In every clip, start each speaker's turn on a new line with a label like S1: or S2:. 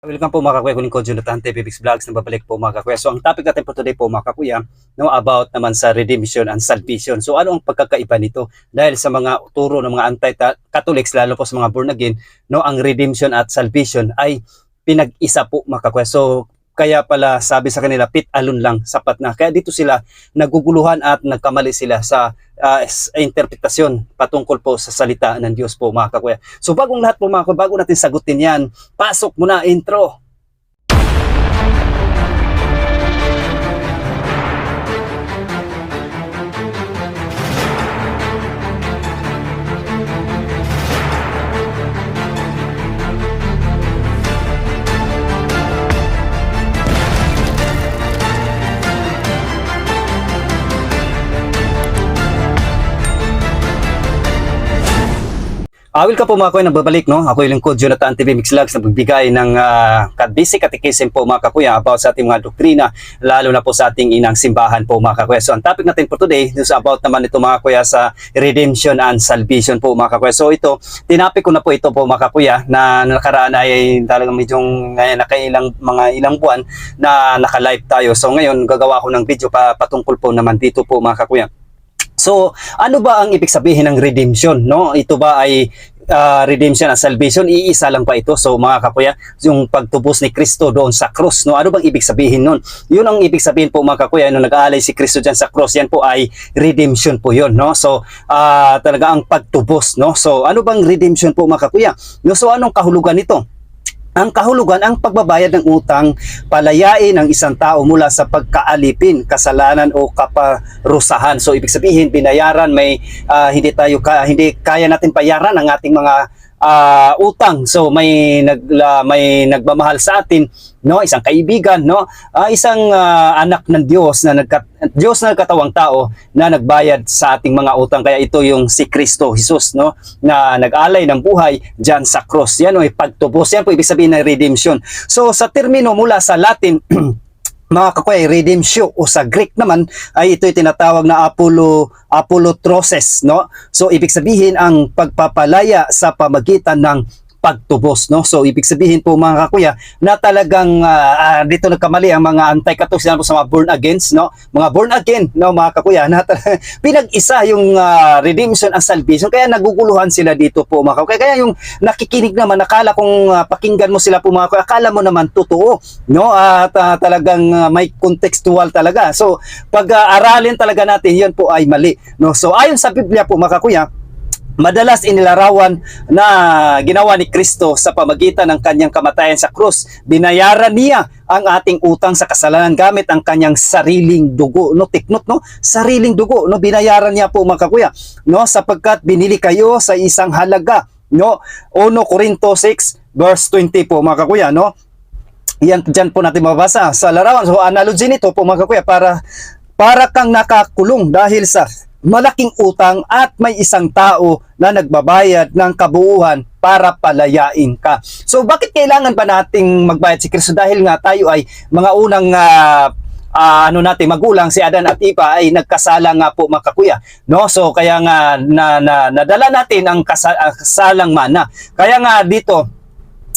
S1: Welcome po mga kakuya, kunin ko Jonathan TVX Vlogs na babalik po mga kakuya. So ang topic natin for today po mga kakuya, no, about naman sa redemption and salvation. So ano ang pagkakaiba nito? Dahil sa mga turo ng mga anti-Catholics, lalo po sa mga born again, no, ang redemption at salvation ay pinag-isa po mga kakuya. So kaya pala sabi sa kanila, pit alone lang, sapat na. Kaya dito sila naguguluhan at nagkamali sila sa interpretasyon patungkol po sa salita ng Diyos po mga kakuya. So bagong lahat po mga kakuya, bago natin sagutin yan, pasok muna intro. Welcome po mga kakuya, nagbabalik, no? Ako yung lingkod Jonathan TVX Vlogs na magbigay ng basic catechism po mga kakuya about sa ating mga doktrina, lalo na po sa ating inang simbahan po mga kakuya. So ang topic natin for today is about naman ito mga kakuya sa redemption and salvation po mga kakuya. So ito, tinapik ko na po ito po mga kakuya na nakaraan ay talagang medyo mga ilang buwan na naka-live tayo. So ngayon gagawa ko ng video patungkol po naman dito po mga kakuya. So, ano ba ang ibig sabihin ng redemption, no? Ito ba ay redemption at salvation? Iisa lang pa ito. So, mga kakuya, yung pagtubos ni Kristo doon sa cross, no? Ano bang ibig sabihin nun? Yun ang ibig sabihin po mga kakuya, nung nag-aalay si Kristo dyan sa cross, yan po ay redemption po yun, no? So, talaga ang pagtubos, no? So, ano bang redemption po mga kakuya? No? So, anong kahulugan nito? Ang kahulugan, ang pagbabayad ng utang, palayain ang isang tao mula sa pagkaalipin, kasalanan o kaparusahan. So ibig sabihin, binayaran, may hindi kaya natin bayaran ang ating mga utang. So may nagmamahal sa atin, no, isang kaibigan, no, isang anak ng Diyos na Diyos na nagkatawang tao na nagbayad sa ating mga utang. Kaya ito yung si Kristo Jesus, no, na nag-alay ng buhay diyan sa cross. Yan o pagtubos. Yan po ibig sabihin ng redemption. So sa termino mula sa Latin mga kakuya, redemption o sa Greek naman ay ito'y tinatawag na apolutroses, no? So ibig sabihin ang pagpapalaya sa pamagitan ng pagtubos, no? So ibig sabihin po mga kakuya na talagang dito nagkamali ang mga anti-Catholics po sa mga born agains, no? Mga born again, no, mga kakuya, na pinag-isa yung redemption and salvation. Kaya naguguluhan sila dito po mga kakuya. Kaya yung nakikinig naman, akala kung pakinggan mo sila po mga kakuya, akala mo naman totoo, no? At talagang may contextual talaga. So pag aralin talaga natin, yan po ay mali, no? So ayon sa Biblia po mga kakuya, madalas inilarawan na ginawa ni Kristo sa pamagitan ng kanyang kamatayan sa krus. Binayaran niya ang ating utang sa kasalanan gamit ang kanyang sariling dugo. No, take note, no? Sariling dugo, no? Binayaran niya po mga kakuya, no? Sapagkat binili kayo sa isang halaga, no? 1 Corinto 6 verse 20 po mga kakuya, no? Yan diyan po natin mababasa sa larawan. So analogy nito po mga kakuya, para kang nakakulong dahil sa malaking utang at may isang tao na nagbabayad ng kabuuan para palayain ka. So bakit kailangan ba nating magbayad si Kristo? Dahil nga tayo ay mga unang magulang, si Adan at Eva ay nagkasala nga po mga kakuya, no? So kaya nga nadala natin ang kasalang mana. Kaya nga dito,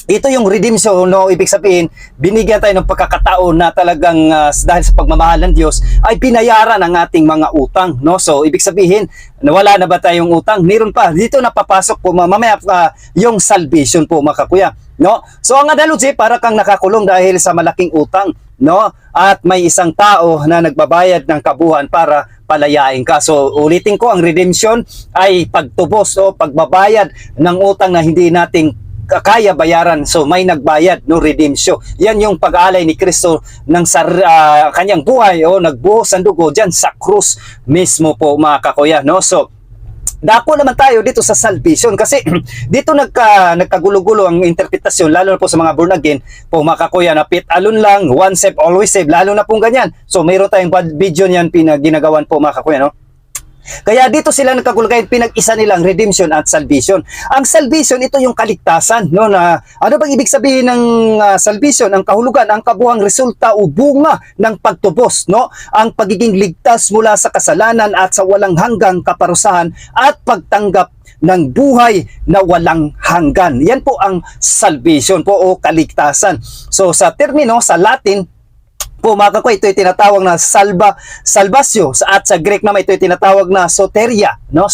S1: ito yung redemption, no? Ibig sabihin, binigyan tayo ng pagkakataon na talagang dahil sa pagmamahal ng Diyos ay binayaran ang ating mga utang, no? So ibig sabihin, wala na ba tayong utang? Meron pa. Dito napapasok po mamaya yung salvation po mga kakuya, no? So ang analogy, para kang nakakulong dahil sa malaking utang, no? At may isang tao na nagbabayad ng kabuuan para palayain ka. So ulitin ko, ang redemption ay pagtubos o pagbabayad ng utang na hindi nating kaya bayaran. So may nagbayad, no, redemption. Yan yung pag-aalay ni Kristo ng kanyang buhay o nagbuhos ng dugo diyan sa krus mismo po mga kakuya, no? So dako naman tayo dito sa salvation kasi dito nagkagulo-gulo ang interpretasyon, lalo na po sa mga born again po mga kakuya, na pit alone lang, one save always save, lalo na pong ganyan. So mayroon tayong video niyan ginagawan po mga kakuya, no? Kaya dito sila nagkagulgayan, pinag-isa nilang redemption at salvation. Ang salvation, ito yung kaligtasan, no? Na ano bang ibig sabihin ng salvation? Ang kahulugan, ang kabuhang resulta o bunga ng pagtubos, no? Ang pagiging ligtas mula sa kasalanan at sa walang hanggang kaparusahan at pagtanggap ng buhay na walang hanggan. Yan po ang salvation po o kaligtasan. So sa termino, sa Latin po mga kakway, ito ay tinatawag na salvasyo, at sa Greek naman ito ay tinatawag na soteria, no?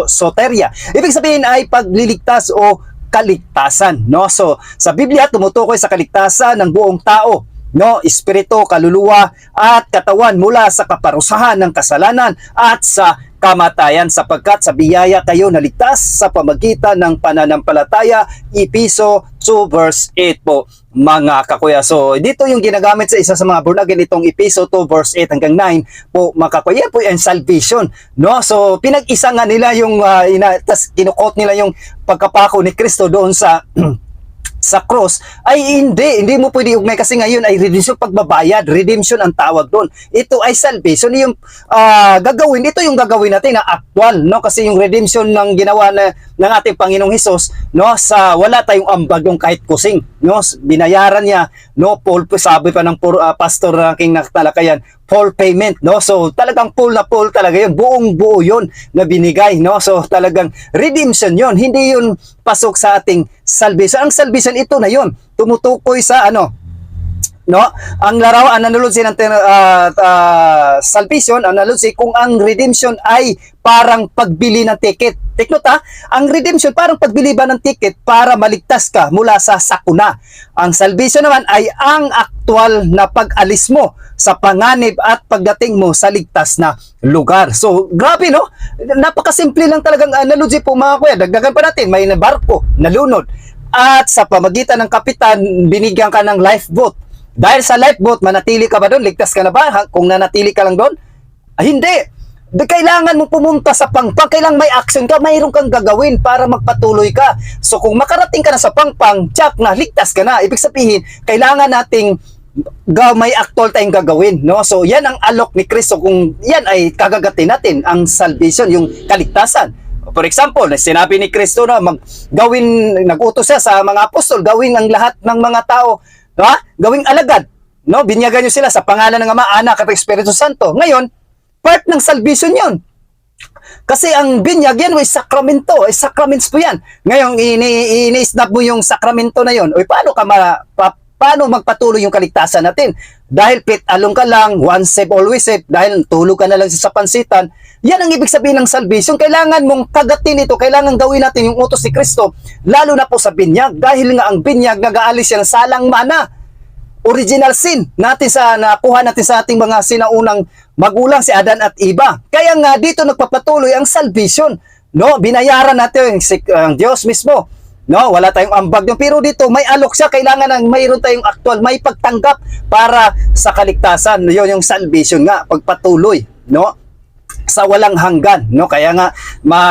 S1: Soteria. Ibig sabihin ay pagliligtas o kaligtasan, no? So sa Biblia tumutukoy sa kaligtasan ng buong tao, no, espiritu, kaluluwa at katawan mula sa kaparusahan ng kasalanan at sa kamatayan, sapagkat sa biyaya kayo naligtas sa pamagitan ng pananampalataya. Episo 2 verse 8 po mga kakuya. So dito yung ginagamit sa isa sa mga born again, itong Episo 2 verse 8 hanggang 9 po mga kakuya. Yan po yung salvation, no? So pinag-isa nga nila yung tas kinukot nila yung pagkapako ni Kristo doon sa sa cross. Ay hindi mo pwede ugnay, kasi ngayon ay redemption, pagbabayad, redemption ang tawag doon. Ito ay salvation, yung gagawin, ito yung gagawin natin na actual, no? Kasi yung redemption ng ginawa ng ating Panginoong Hesus, no, sa wala tayong ambag yung kahit kusing, no, binayaran niya, no, Paul, sabi pa ng pastor na aking natalakayan, full payment, no? So talagang full na full talaga yun, buong buo yun na binigay, no? So talagang redemption yun, hindi yun pasok sa ating salvation. Ang salvation ito na yun, tumutukoy sa ano, no? Ang larawan, ang analogy ng salvation, ang analogy kung ang redemption ay parang pagbili ng ticket. Take note ha, ang redemption parang pagbili ba ng ticket para maligtas ka mula sa sakuna. Ang salvation naman ay ang aktual na pag-alis mo sa panganib at pagdating mo sa ligtas na lugar. So grabe, no? Napakasimple lang talagang analogy po mga kuya. Dagdagan pa natin, may barko, nalunod, at sa pamagitan ng kapitan, binigyan ka ng lifeboat. Dahil sa lifeboat, manatili ka ba doon? Ligtas ka na ba kung nanatili ka lang doon? Hindi. Kailangan mo pumunta sa pangpang, kailangan may action ka, mayroon kang gagawin para magpatuloy ka. So kung makarating ka na sa pangpang, tsak na, ligtas ka na. Ibig sabihin, kailangan nating may actual tayong gagawin, no? So yan ang alok ni Kristo, kung yan ay kagagatin natin ang salvation, yung kaligtasan. For example, sinabi ni Kristo na nag-utos siya sa mga apostol, gawin ang lahat ng mga tao, no? Gawing alagad, no? Binyagan niyo sila sa pangalan ng Ama, Anak at Espiritu Santo. Ngayon, part ng salvation yun. Kasi ang binyag yan ay sakramento, ay sacraments po yan. Ngayon, ini-snap mo yung sakramento na yun. O paano paano magpatuloy yung kaligtasan natin? Dahil along ka lang, once saved, always saved, dahil tulog ka na lang sa pansitan. Yan ang ibig sabihin ng salvation. Kailangan mong kagatin ito, kailangan gawin natin yung utos ni Kristo, lalo na po sa binyag. Dahil nga ang binyag, nag-aalis yan salang mana. Original sin natin nakuha natin sa ating mga sinaunang magulang, si Adan at Eva. Kaya nga dito nagpapatuloy ang salvation, no? Binayaran natin ang Diyos mismo, no? Wala tayong ambag doon, pero dito may alok siya, kailangan mayroon tayong actual, may pagtanggap para sa kaligtasan. Yun yung salvation nga, pagpatuloy, no? Sa walang hanggan, no? Kaya nga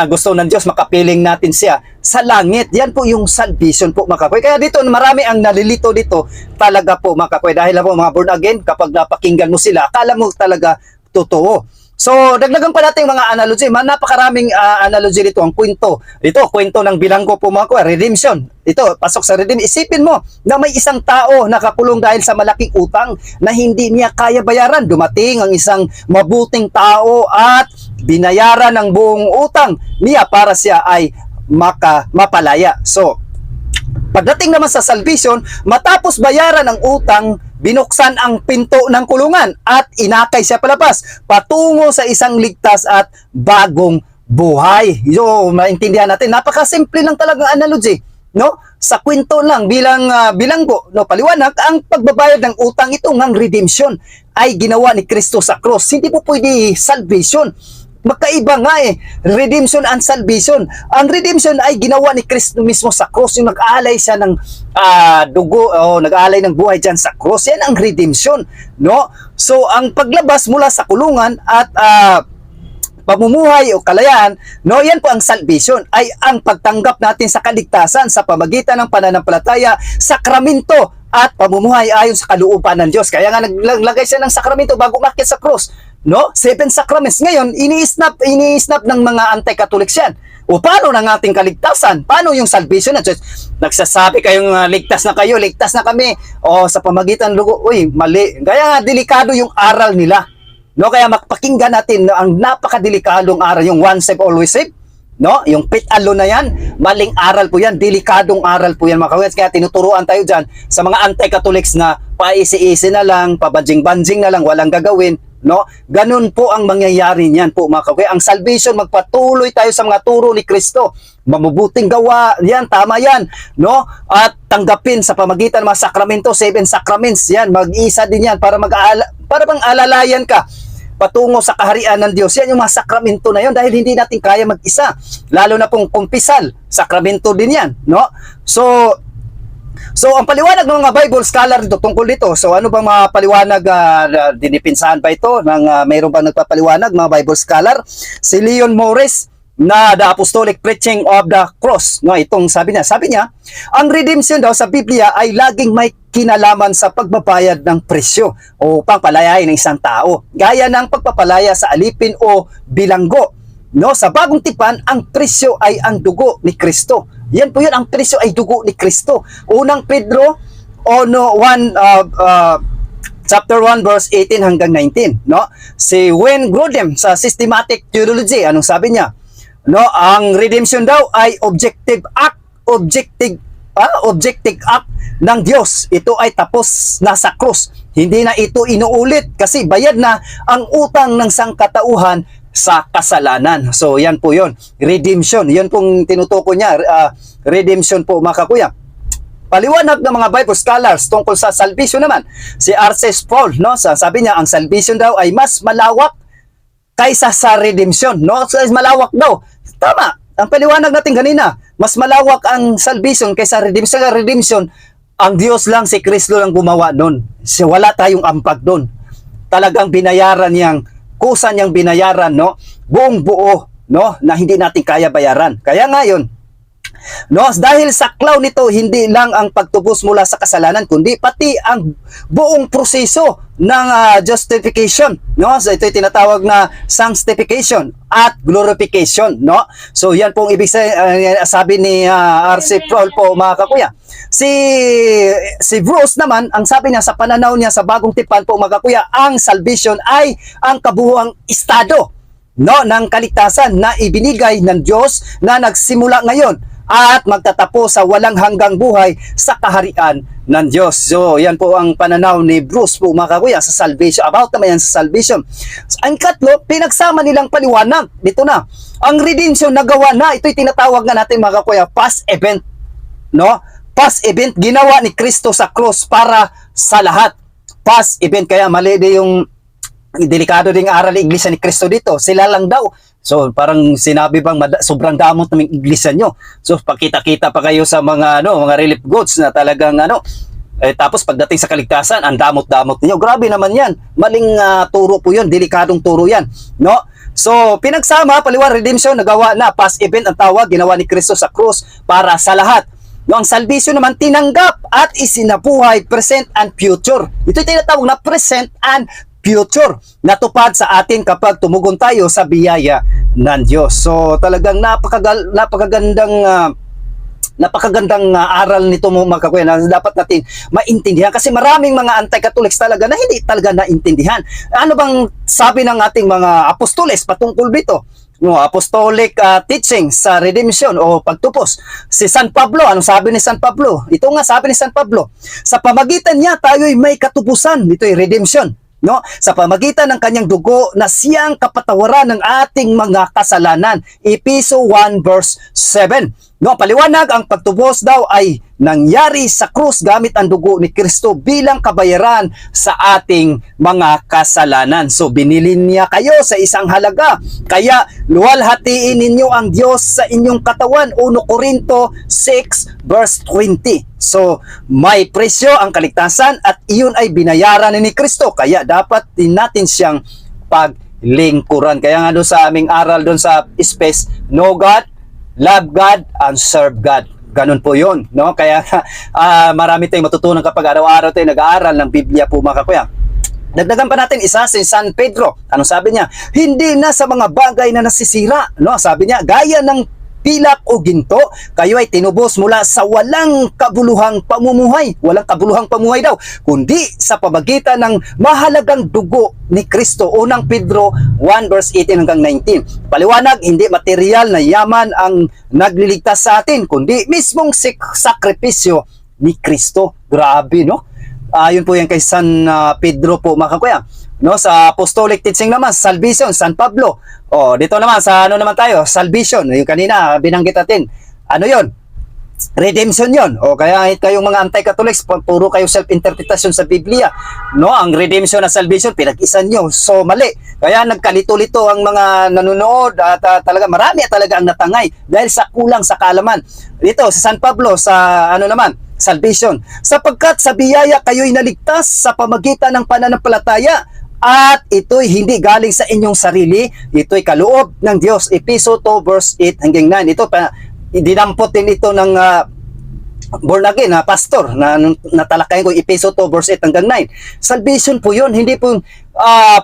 S1: gusto ng Diyos makapiling natin siya sa langit. Yan po yung salvation po mga kapoy. Kaya dito marami ang nalilito dito talaga po mga kapoy, dahil po mga born again, kapag napakinggan mo sila, akala mo talaga totoo. So, dagdagan pa natin mga analogy. Napakaraming analogy dito. Ang kwento. Dito, kwento ng bilanggo po mga kuya. Redemption. Ito, pasok sa redemption. Isipin mo na may isang tao nakakulong dahil sa malaking utang na hindi niya kaya bayaran. Dumating ang isang mabuting tao at binayaran ng buong utang niya para siya ay mapalaya. So, pagdating naman sa salvation, matapos bayaran ang utang, binuksan ang pinto ng kulungan at inakay siya palabas patungo sa isang ligtas at bagong buhay. So, maintindihan natin, napakasimple lang talagang analogy, no? Sa kwento lang bilang bilanggo, no, paliwanag, ang pagbabayad ng utang, itong ang redemption ay ginawa ni Kristo sa cross. Hindi po pwede salvation. Magkaiba nga redemption and salvation. Ang redemption ay ginawa ni Kristo mismo sa cross, yung nag-aalay siya ng dugo, nag-aalay ng buhay dyan sa cross. Yan ang redemption, no? So ang paglabas mula sa kulungan at pamumuhay o kalayaan, no, yan po ang salvation, ay ang pagtanggap natin sa kaligtasan sa pamagitan ng pananampalataya, sakramento at pamumuhay ayon sa kalooban ng Diyos. Kaya nga naglagay siya ng sakramento bago umakyat sa cross, no? 7 sacraments. Ngayon, ini-snap ng mga anti-Catholics yan. O paano ng ating kaligtasan? Paano yung salvation na Diyos? Nagsasabi kayong ligtas na kayo, ligtas na kami, o sa pamagitan ng dugo. Uy, mali. Kaya nga delikado yung aral nila, no? Kaya makpakinggan natin, no, ang napakadelikadong aral, yung once saved, always saved, no? Yung pit alone na yan, maling aral po yan, delikadong aral po yan mga kawets. Kaya tinuturuan tayo dyan sa mga anti-Catholics na paisi-isi na lang, pabanjing-banjing na lang, walang gagawin, no? Ganun po ang mangyayari niyan po mga kawets. Ang salvation, magpatuloy tayo sa mga turo ni Kristo. Mabubuting gawa, yan, tama yan, no? At tanggapin sa pamagitan ng mga sakramento, 7 sacraments, yan, mag-isa din yan para bang alalayan ka patungo sa kaharian ng Diyos. Yan yung mga sakramento na yun dahil hindi natin kaya mag-isa. Lalo na pong kumpisal, sakramento din yan, no? So ang paliwanag ng mga Bible scholar dito tungkol dito. So ano bang mga paliwanag, dinipinsahan ba ito? Mayroon bang nagpapaliwanag, mga Bible scholar? Si Leon Morris na The Apostolic Preaching of the Cross. No, itong sabi niya, ang redemption daw sa Biblia ay laging may kinalaman sa pagbabayad ng presyo o pangpalayain ng isang tao, gaya ng pagpapalaya sa alipin o bilanggo. No, sa bagong tipan, ang presyo ay ang dugo ni Kristo. Yan po yun, ang presyo ay dugo ni Kristo. Unang Pedro chapter 1 verse 18 hanggang 19, no? Si Wayne Grudem sa Systematic Theology, anong sabi niya? No, ang redemption daw ay objective act ng Diyos. Ito ay tapos na sa krus. Hindi na ito inuulit kasi bayad na ang utang ng sangkatauhan sa kasalanan. So yan po yun, redemption. Yan pong tinutukoy niya, redemption po mga kakuya. Paliwanag ng mga Bible scholars tungkol sa salvation naman, si R.C. Sproul, no, sabi niya ang salvation daw ay mas malawak kaysa sa redemption, no? So malawak daw. Tama. Ang paliwanag natin kanina, mas malawak ang salvation kaysa redemption. Sa redemption, ang Diyos lang, si Kristo lang gumawa nun. So, wala tayong ampag doon. Talagang binayaran niyang, kusa niyang binayaran, no? Buong buo, no? Na hindi natin kaya bayaran. Kaya ngayon, no, dahil saklaw nito hindi lang ang pagtubos mula sa kasalanan kundi pati ang buong proseso ng justification, no? So ito ay tinatawag na sanctification at glorification, no? So yan pong ibig sabi ni R.C. Sproul po mga kakuya. Si Bruce naman, ang sabi niya sa pananaw niya sa bagong tipan po mga kakuya, ang salvation ay ang kabuuang estado, no, ng kaligtasan na ibinigay ng Diyos na nagsimula ngayon at magtatapos sa walang hanggang buhay sa kaharian ng Diyos. So, yan po ang pananaw ni Bruce po mga kakuya sa salvation. About naman yan sa salvation. Ang katlo, pinagsama nilang paliwanag. Dito na. Ang redemption nagawa na, ito'y tinatawag na natin mga kakuya, past event. No? Past event, ginawa ni Kristo sa cross para sa lahat. Past event, kaya mali yung delikado ding aral ng iglesia ni Kristo dito. Sila lang daw. So parang sinabi bang sobrang damot ng iglesia nyo. So pakita-kita pa kayo sa mga mga relief goods na talagang tapos pagdating sa kaligtasan, ang damot-damot niyo. Grabe naman 'yan. Maling turo po 'yon, delikadong turo 'yan, no? So pinagsama, paliwanag, redemption nagawa na, past event ang tawag, ginawa ni Kristo sa krus para sa lahat. No, ang salvation naman tinanggap at isinabuhay, present and future. Ito tinatawag na present and future, natupad sa atin kapag tumugon tayo sa biyaya ng Diyos. So talagang napakagandang aral nito mga kakuya na dapat natin maintindihan kasi maraming mga anti-Catholics talaga na hindi talaga naintindihan. Ano bang sabi ng ating mga apostoles patungkol dito? No, apostolic teaching sa redemption o pagtupos. Si San Pablo, anong sabi ni San Pablo? Ito nga sabi ni San Pablo, sa pamagitan niya tayo'y may katubusan. Ito'y redemption, no? Sa pamagitan ng kanyang dugo na siyang kapatawaran ng ating mga kasalanan. Efeso 1 verse 7. No, paliwanag, ang pagtubos daw ay nangyari sa krus gamit ang dugo ni Kristo bilang kabayaran sa ating mga kasalanan. So binili niya kayo sa isang halaga. Kaya luwalhatiin ninyo ang Diyos sa inyong katawan. 1 Corinto 6 verse 20. So may presyo ang kaligtasan at iyon ay binayaran ni Kristo. Kaya dapat din natin siyang paglingkuran. Kaya nga doon sa aming aral doon sa space, know God, love God, and serve God. Ganun po yun, no? Kaya marami tayong matutunan kapag araw-araw tayo nag-aaral ng Biblia po mga kakuya. Dagdagan pa natin isa si San Pedro. Anong sabi niya? Hindi na sa mga bagay na nasisira, no? Sabi niya, gaya ng pilak o ginto, kayo ay tinubos mula sa walang kabuluhang pamumuhay. Walang kabuluhang pamuhay daw, kundi sa pamagitan ng mahalagang dugo ni Kristo. Unang Pedro 1 verse 18 hanggang 19. Paliwanag, hindi material na yaman ang nagliligtas sa atin, kundi mismong sakripisyo ni Kristo. Grabe, no? Yun po yan kay San Pedro po, mga kakuya. No, sa apostolic teaching naman, salvation, San Pablo. Dito naman sa ano naman tayo, salvation. Yung kanina binanggit natin. Ano 'yon? Redemption 'yon. Kaya kayong mga anti-Catholics, puro kayo self-interpretation sa Biblia. No, ang redemption at salvation pinag-isa nyo. So mali. Kaya nagkalito-lito ang mga nanonood at talaga marami talaga ang natangay dahil sa kulang sa kaalaman. Dito sa San Pablo, sa ano naman, salvation. Sapagkat sa biyaya kayo'y naligtas sa pamagitan ng pananampalataya, at ito'y hindi galing sa inyong sarili, ito'y kaloob ng Diyos. Efeso 2 verse 8 hanggang 9. Ito pa, dinampot din ito ng born again pastor na natalakayan ko, Efeso 2 verse 8 hanggang 9. Salvation po yun, hindi po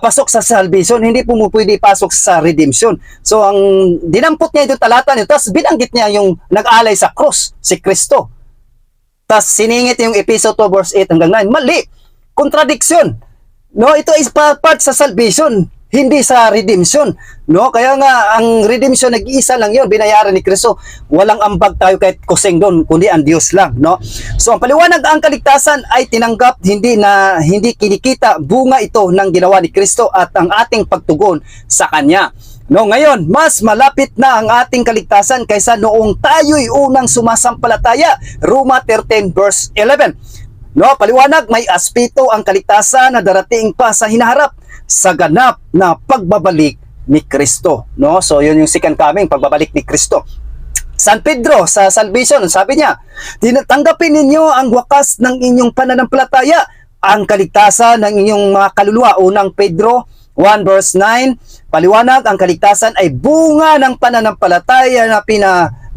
S1: pasok sa salvation, hindi po mo pwede pasok sa redemption. So ang dinampot niya ito talata niyo, tapos binanggit niya yung nag-alay sa cross, si Kristo. Tapos siningit yung Efeso 2 verse 8 hanggang 9. Mali, contradiction. No, ito is part sa salvation, hindi sa redemption. No, kaya nga ang redemption nag-iisa lang 'yon, binayaran ni Kristo. Walang ambag tayo kahit kusing doon, kundi ang Diyos lang, no? So ang paliwanag, ang kaligtasan ay tinanggap, hindi kinikita, bunga ito ng ginawa ni Kristo at ang ating pagtugon sa kanya. No, ngayon, mas malapit na ang ating kaligtasan kaysa noong tayo'y unang sumasampalataya. Roma 13 verse 11. No, paliwanag, may aspeto ang kaligtasan na darating pa sa hinaharap sa ganap na pagbabalik ni Kristo. No, so yun yung second coming, pagbabalik ni Kristo. San Pedro sa salvation, sabi niya, tanggapin ninyo ang wakas ng inyong pananampalataya, ang kaligtasan ng inyong mga kaluluwa. Unang Pedro 1 verse 9. Paliwanag, ang kaligtasan ay bunga ng pananampalataya na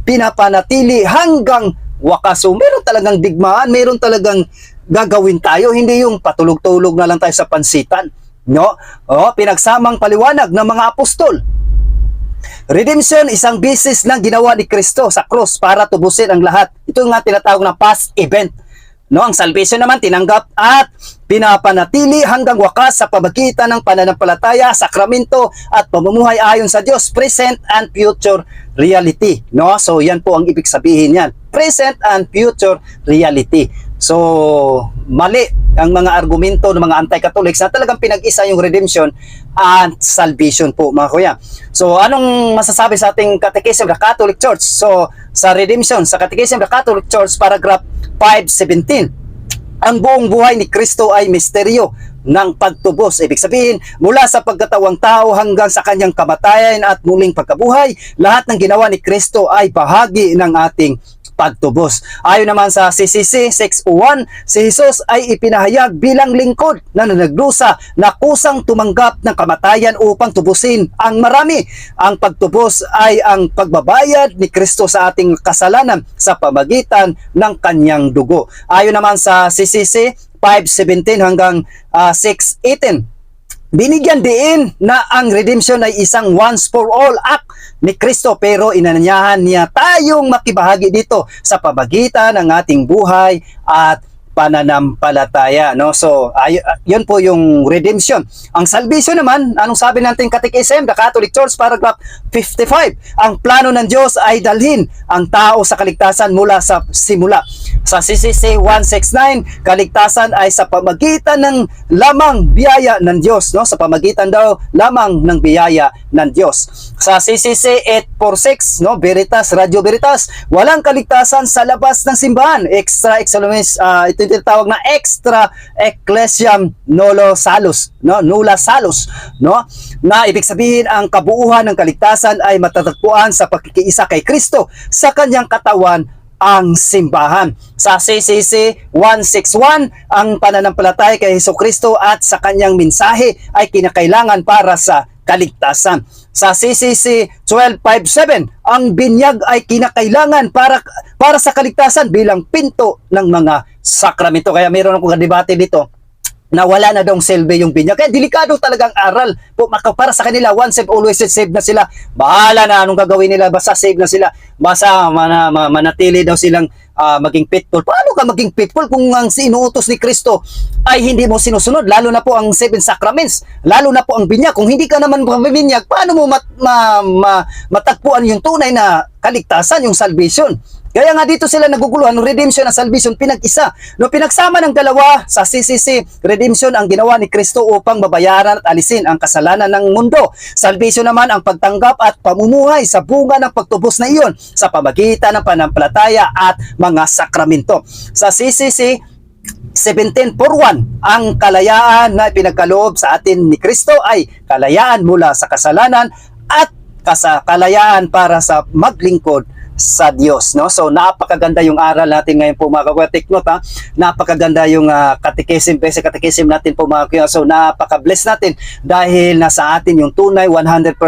S1: pinapanatili hanggang wakas. So meron talagang digmaan, meron talagang gagawin tayo, hindi yung patulog-tulog na lang tayo sa pansitan, no? Pinagsamang paliwanag ng mga apostol. Redemption, isang bisis lang ginawa ni Kristo sa cross para tubusin ang lahat. Ito nga tinatawag na past event. No, ang salvation naman tinanggap at pinapanatili hanggang wakas sa pamagitan ng pananampalataya, sakramento at pamumuhay ayon sa Diyos, present and future reality. No, so yan po ang ibig sabihin niyan, present and future reality. So mali ang mga argumento ng mga anti-Catholics na talagang pinag-isa yung redemption and salvation po, mga kuya. So anong masasabi sa ating Catechism of the Catholic Church? So sa redemption, sa Catechism of the Catholic Church, paragraph 517, ang buong buhay ni Kristo ay misteryo ng pagtubos. Ibig sabihin, mula sa pagkatawang tao hanggang sa kanyang kamatayan at muling pagkabuhay, lahat ng ginawa ni Kristo ay bahagi ng ating pagtubos. Ayon naman sa CCC 601, si Jesus ay ipinahayag bilang lingkod na nagdusa na kusang tumanggap ng kamatayan upang tubusin ang marami. Ang pagtubos ay ang pagbabayad ni Kristo sa ating kasalanan sa pamagitan ng kanyang dugo. Ayon naman sa CCC 517 hanggang 618, binigyan din na ang redemption ay isang once for all act ni Kristo, pero inanyayahan niya tayong makibahagi dito sa pamagitan ng ating buhay at pananampalataya, no? So yun po yung redemption. Ang salvation naman, anong sabi natin Catechism, the Catholic Church, paragraph 55, ang plano ng Diyos ay dalhin ang tao sa kaligtasan mula sa simula. Sa CCC 169, kaligtasan ay sa pamagitan ng lamang biyaya ng Diyos, no? Sa pamagitan daw lamang ng biyaya ng Diyos. Sa CCC 846, no, Veritas, Radio Veritas, walang kaligtasan sa labas ng simbahan. Extra excellence, ito yung tinatawag na extra ecclesiam nulla salus, no, nulla salus, no, na ibig sabihin ang kabuuhan ng kaligtasan ay matatagpuan sa pagkikiisa kay Kristo sa kanyang katawan, ang simbahan. Sa CCC 161, ang pananampalataya kay Hesukristo at sa kanyang mensahe ay kinakailangan para sa kaligtasan. Sa CCC 1257, ang binyag ay kinakailangan para sa kaligtasan bilang pinto ng mga sakramento. Kaya meron akong debate dito. na wala na daw silbi yung binyag. Kaya delikado talagang aral po para sa kanila. Once saved, always saved na sila. Bahala na anong gagawin nila, basta save na sila. Basta manatili daw silang maging faithful. Paano ka maging faithful kung ang sinuutos ni Kristo ay hindi mo sinusunod? Lalo na po ang seven sacraments, lalo na po ang binyag. Kung hindi ka naman binyag, paano mo matagpuan yung tunay na kaligtasan, yung salvation? Kaya nga dito sila naguguluhan ng redemption at salvation pinag-isa. No, pinagsama ng dalawa sa CCC, redemption ang ginawa ni Kristo upang babayaran at alisin ang kasalanan ng mundo. Salvation naman ang pagtanggap at pamumuhay sa bunga ng pagtubos na iyon sa pamagitan ng panampalataya at mga sakramento. Sa CCC 17:1, ang kalayaan na pinagkaloob sa atin ni Kristo ay kalayaan mula sa kasalanan at kalayaan para sa maglingkod sa Diyos, no? So napakaganda yung aral natin ngayon po mga kakuya. Take note, ha? Napakaganda yung catechism, basic catechism natin po mga kakuya. So napaka-bless natin dahil nasa atin yung tunay 100%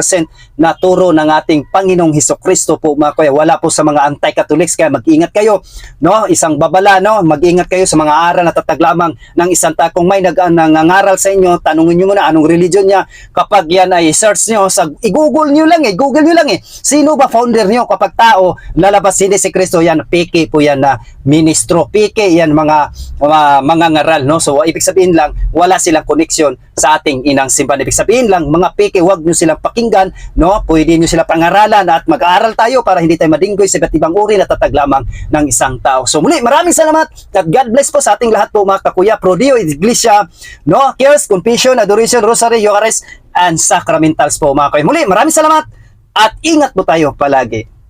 S1: na turo ng ating Panginoong Hesukristo po mga kakuya. Wala po sa mga anti-Catholics, kaya mag-ingat kayo, no? Isang babala, no? Mag-ingat kayo sa mga aral na tatag lamang ng isang tao. Kung may nangangaral sa inyo, tanungin nyo muna anong religion niya. Kapag yan ay search nyo, i-google nyo lang sino ba founder nyo? Kapag tao lalabas hindi si Kristo, yan peke po yan na ministro, peke yan mga ngaral, no? So ibig sabihin lang wala silang connection sa ating inang simbahan. Ibig sabihin lang mga peke, wag nyo silang pakinggan, no? Pwede nyo sila pangaralan at mag-aaral tayo para hindi tayo madinggoy sa iba't ibang uri na tatag lamang ng isang tao. So muli, maraming salamat at God bless po sa ating lahat po mga kakuya. Pro Dio Iglesia, no? Cares, Confession, Adoration, Rosary, Eucharist and Sacramentals po mga kakuya. Muli, maraming salamat at ingat po tayo palagi.